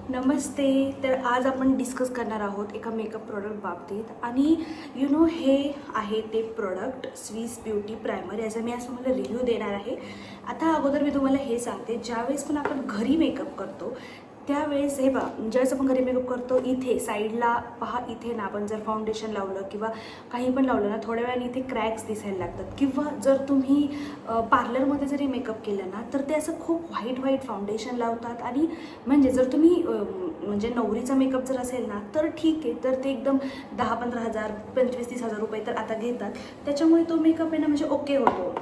नमस्ते. तर आज आपण डिस्कस करणार आहोत एका मेकअप प्रोडक्ट बाबतीत आणि हे आहे ते प्रोडक्ट स्विस ब्युटी प्रायमर. याचा मी आज तुम्हाला रिव्ह्यू देणार आहे. आता अगोदर मी तुम्हाला हे सांगते, ज्यावेळेस पण आपण घरी मेकअप करतो त्यावेळेस हे बघा, ज्यावेळेस आपण घरी मेकअप करतो इथे साईडला पहा, इथे ना आपण जर फाउंडेशन लावलं किंवा काही पण लावलं ना थोड्या वेळाने इथे क्रॅक्स दिसायला लागतात. किंवा जर तुम्ही पार्लरमध्ये जरी मेकअप केलं ना तर ते असं खूप व्हाईट फाउंडेशन लावतात. आणि म्हणजे जर तुम्ही म्हणजे नवरीचा मेकअप जर असेल ना तर ठीक आहे, तर ते एकदम 10-15 हजार 25-30 हजार रुपये तर आता घेतात. त्याच्यामुळे तो मेकअप आहे ना म्हणजे ओके होतो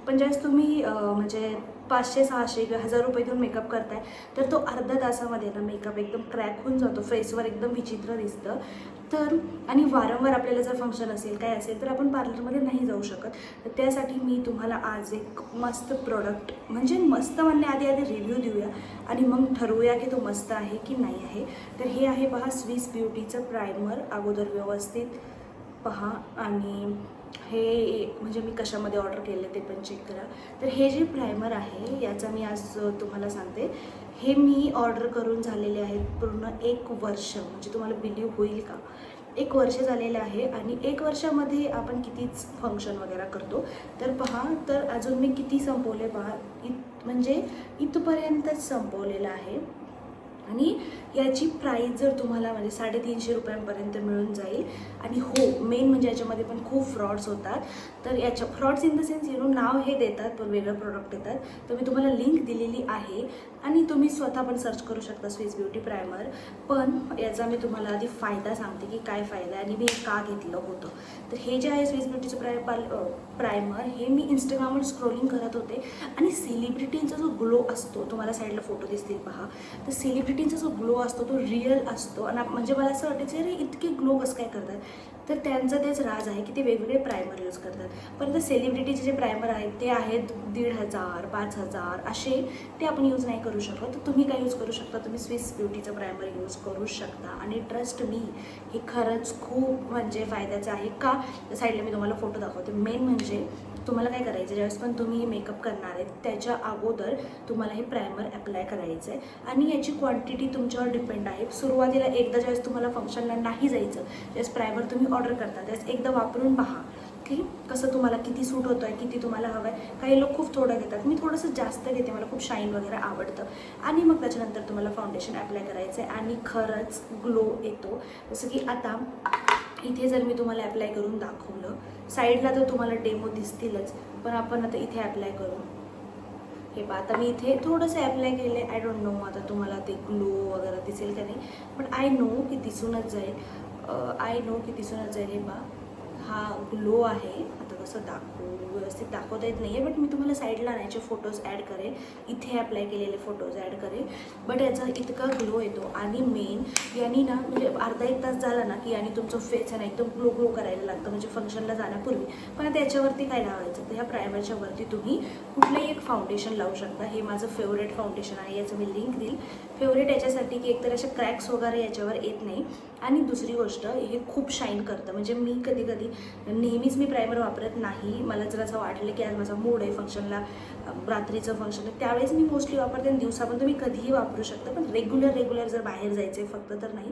पण ज्यावेळेस तुम्ही म्हणजे 500-600 किंवा 1000 रुपये देऊन मेकअप करताय तर तो अर्धा तासामध्ये ना मेकअप एकदम क्रॅक होऊन जातो, फेसवर एकदम विचित्र दिसतं. तर आणि वारंवार आपल्याला जर फंक्शन असेल काय असेल तर आपण पार्लरमध्ये नाही जाऊ शकत. तर त्यासाठी मी तुम्हाला आज एक मस्त प्रोडक्ट, म्हणजे मस्त म्हणण्याआधी रिव्ह्यू देऊया आणि मग ठरवूया की तो मस्त आहे की नाही आहे. तर हे आहे पहा, स्विस ब्युटीचं प्रायमर. अगोदर व्यवस्थित पहा. आणि हे म्हणजे मी कशामध्ये ऑर्डर केलं ते पण चेक करा. तर हे जे प्रायमर आहे याचा मी आज तुम्हाला सांगते, हे मी ऑर्डर करून झालेले आहेत पूर्ण 1 वर्ष. म्हणजे तुम्हाला बिलीव्ह होईल का, 1 वर्ष झालेलं आहे. आणि 1 वर्षामध्ये आपण कितीच फंक्शन वगैरे करतो. तर पहा, तर अजून मी किती संपवले पहा, म्हणजे इथपर्यंतच संपवलेलं आहे. आणि याची प्राईस जर तुम्हाला म्हणजे 350 रुपयांपर्यंत मिळून जाईल. आणि हो, मेन म्हणजे याच्यामध्ये पण खूप फ्रॉड्स होतात. तर याच्या फ्रॉड्स इन द सेन्स नाव हे देतात पण वेगळं प्रोडक्ट देतात. तर मी तुम्हाला लिंक दिलेली आहे आणि तुम्ही स्वतः पण सर्च करू शकता स्विस ब्युटी प्रायमर. पण याचा मी तुम्हाला आधी फायदा सांगते की काय फायदा आहे आणि मी का घेतलं होतं. तर हे जे आहे स्विस ब्युटीचं प्रायमर, हे मी इंस्टाग्रामवर स्क्रोलिंग करत होते आणि सेलिब्रिटींचा जो ग्लो असतो, तुम्हाला साईडला फोटो दिसतील पहा, तर सेलिब्रिटींचा जो ग्लो असतो तो रिअल असतो. आणि म्हणजे मला असं वाटायचं अरे इतके ग्लो कसं काय करतात. तर त्यांचं तेच राज आहे की ते वेगवेगळे प्रायमर यूज करतात. परंतु सेलिब्रिटीचे जे प्रायमर आहेत ते आहेत 1500, 5000 असे, ते आपण यूज नाही करू शकत. तर तुम्ही काय यूज करू शकता, तुम्ही स्विस ब्युटीचं प्रायमर यूज करू शकता. आणि ट्रस्ट मी, हे खरंच खूप म्हणजे फायद्याचं आहे. का, साईडला मी तुम्हाला फोटो दाखवते. मेन म्हणजे तुम्हाला काय करायचं, ज्यावेळेस पण तुम्ही मेकअप करणार आहे त्याच्या अगोदर तुम्हाला हे प्रायमर अप्लाय करायचं आहे. आणि याची क्वांटिटी तुमच्यावर डिपेंड आहे. सुरुवातीला एकदा ज्यावेळेस तुम्हाला फंक्शनला नाही जायचं, ज्यावेळेस प्रायमर तुम्ही ऑर्डर करता त्यावेळेस एकदा वापरून पहा की कसं तुम्हाला किती सूट होतं आहे, किती तुम्हाला हवं आहे. काही लोक खूप थोडं घेतात, मी थोडंसं जास्त घेते, मला खूप शाईन वगैरे आवडतं. आणि मग त्याच्यानंतर तुम्हाला फाउंडेशन अप्लाय करायचं आहे आणि खरंच ग्लो येतो. जसं की आता इथे जर मी तुम्हाला अप्लाय करून दाखवलं, साईडला तर तुम्हाला डेमो दिसतीलच, पण आपण आता इथे अप्लाय करू. हे पहा, आता मी इथे थोडंसं अप्लाय केलं आहे. आय डोंट नो आता तुम्हाला ते ग्लो वगैरे दिसेल का नाही, पण आय नो की दिसूनच जाईल. हे पहा, हा ग्लो आहे. आता कसं दाखवू, व्यवस्थित दाखवता येत नाही आहे, बट मी तुम्हाला साईडला याचे फोटोज ॲड करेन, इथे अप्लाय केलेले फोटोज ॲड करेन. बट याचा इतका ग्लो येतो. आणि मेन यांनी ना म्हणजे अर्धा 1 तास झाला ना की आणि तुमचं फेस आहे ना एकदम ग्लो करायला लागतं, म्हणजे फंक्शनला जाण्यापूर्वी. पण आता याच्यावरती काय लावायचं, तर ह्या प्रायमरच्या वरती तुम्ही कुठलंही एक फाउंडेशन लावू शकता. हे माझं फेवरेट फाउंडेशन आहे, याचं मी लिंक देईल. फेवरेट याच्यासाठी की एकतर असे क्रॅक्स वगैरे याच्यावर येत नाही. आणि दुसरी गोष्ट, हे खूप शाईन करतं. म्हणजे मी कधी नेहमीच मी प्रायमर वापरत नाही. मला जर असं वाटलं की आज माझा मूड आहे फंक्शनला, रात्रीचं फंक्शन आहे, त्यावेळेस मी मोस्टली वापरते. आणि दिवसा पण तुम्ही कधीही वापरू शकता, पण रेग्युलर जर बाहेर जायचं आहे फक्त तर नाही.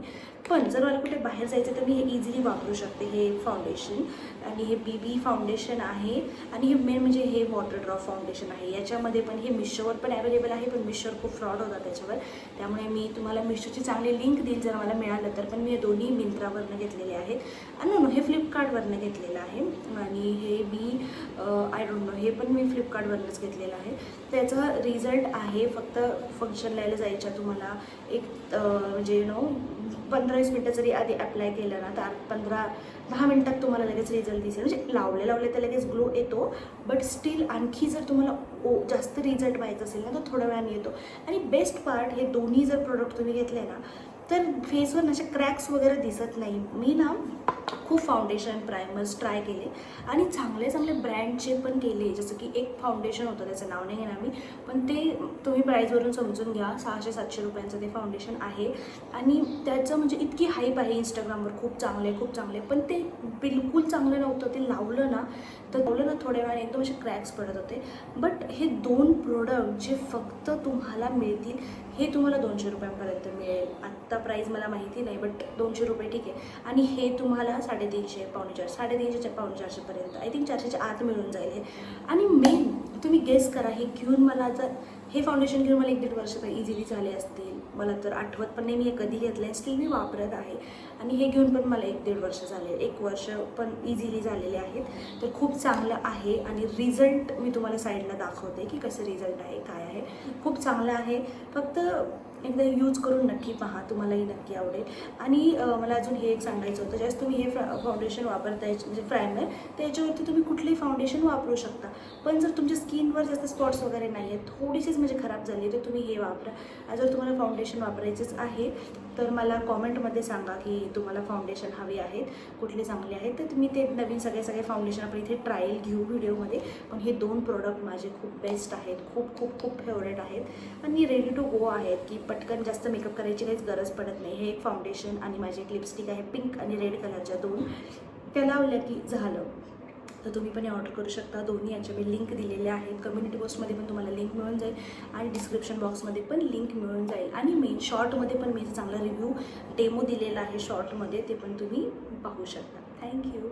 पण जर मला कुठे बाहेर जायचं तर मी हे इझिली वापरू शकते हे फाउंडेशन. आणि हे BB फाउंडेशन आहे. आणि हे मेन म्हणजे हे वॉटर ड्रॉप फाउंडेशन आहे. याच्यामध्ये पण हे मिशोवर पण अवेलेबल आहे, पण मिशोवर खूप फ्रॉड होता त्याच्यावर. त्यामुळे मी तुम्हाला मिशोची चांगली लिंक देईल जर मला मिळालं तर. पण मी हे दोन्ही मिंत्रावरनं घेतलेले आहेत. आणि हे फ्लिपकार्टवरनं घेतलेलं आहे. आणि हे आय डोंट नो, हे पण मी फ्लिपकार्टवरनंच घेतलेलं आहे. त्याचा रिझल्ट आहे फक्त फंक्शनला जायच्या तुम्हाला एक म्हणजे 15-20 मिनटं जरी आधी अप्लाय केलं ना तर 15-10 मिनटात तुम्हाला लगेच रिझल्ट दिसेल. म्हणजे लावले तर लगेच ग्लो येतो, बट स्टील आणखी जर तुम्हाला जास्त रिझल्ट पाहिजे असेल ना तर थोड्या वेळाने येतो. आणि बेस्ट पार्ट, हे दोन्ही जर प्रोडक्ट तुम्ही घेतले ना तर फेसवर असे क्रॅक्स वगैरे दिसत नाही. मी ना खूप फाउंडेशन प्रायमर्स ट्राय केले आणि चांगले ब्रँडचे पण केले. जसं की एक फाउंडेशन होतं, त्याचं नाव नाही घेणार मी, पण ते तुम्ही प्राईजवरून समजून घ्या. 600-700 रुपयांचं ते फाउंडेशन आहे. आणि त्याचं म्हणजे इतकी हाईप आहे इंस्टाग्रामवर, खूप चांगले, पण ते बिलकुल चांगलं नव्हतं. ते लावलं ना थोड्या वेळाने एकदम असे क्रॅक्स पडत होते. बट हे 2 प्रोडक्ट जे फक्त तुम्हाला मिळतील हे तुम्हाला 200 रुपयांपर्यंत मिळेल. आत्ता प्राईस मला माहिती नाही, बट 200 रुपये ठीक आहे. आणि हे तुम्हाला 350, 450, 350, 450पर्यंत, आय थिंक 400च्या आत मिळून जाईल हे. आणि मेन तुम्ही गेस करा, हे घेऊन मला जर हे फाउंडेशन घेऊन मला 1-1.5 वर्ष तर इझिली झाले असतील. मला तर आठवत पण नाही मी हे कधी घेतलं आहे, स्टील मी वापरत आहे. आणि हे घेऊन पण मला 1-1.5 वर्ष झाले, 1 वर्ष पण इझिली झालेले आहेत. तर खूप चांगलं आहे. आणि रिझल्ट मी तुम्हाला साईडला दाखवते की कसं रिझल्ट आहे, काय आहे. खूप चांगलं आहे. फक्त एकदा यूज करून नक्की पहा, तुम्हालाही नक्की आवडेल. आणि मला अजून हे एक सांगायचं होतं, ज्यावेळेस तुम्ही हे फाउंडेशन वापरताय म्हणजे प्रायमर, तर याच्यावरती तुम्ही कुठलेही फाउंडेशन वापरू शकता. पण जर तुमच्या स्किनवर जास्त स्पॉट्स वगैरे नाही आहेत, थोडीशीच म्हणजे खराब झाली, तर तुम्ही हे वापरा. जर तुम्हाला फाउंडेशन वापरायचंच आहे तर मला कॉमेंटमध्ये सांगा की तुम्हाला फाउंडेशन हवे आहेत, कुठले चांगले आहेत. तर मी ते नवीन सगळे फाउंडेशन आपण इथे ट्रायल घेऊ व्हिडिओमध्ये. पण हे 2 प्रोडक्ट माझे खूप बेस्ट आहेत, खूप खूप खूप फेवरेट आहेत आणि रेडी टू गो आहेत की पटकन जास्त मेकअप करायची काहीच गरज पडत नाही. हे एक फाउंडेशन आणि माझी एक लिपस्टिक आहे पिंक आणि रेड कलरच्या 2, त्या लावल्या की झालं. तर तुम्ही पण ऑर्डर करू शकता. दोन्ही यांच्या मी लिंक दिलेल्या आहेत. कम्युनिटी पोस्टमध्ये पण तुम्हाला लिंक मिळून जाईल आणि डिस्क्रिप्शन बॉक्समध्ये पण लिंक मिळून जाईल. आणि मेन शॉर्टमध्ये पण मी चांगला रिव्ह्यू डेमो दिलेला आहे शॉर्टमध्ये, ते पण तुम्ही पाहू शकता. थँक्यू.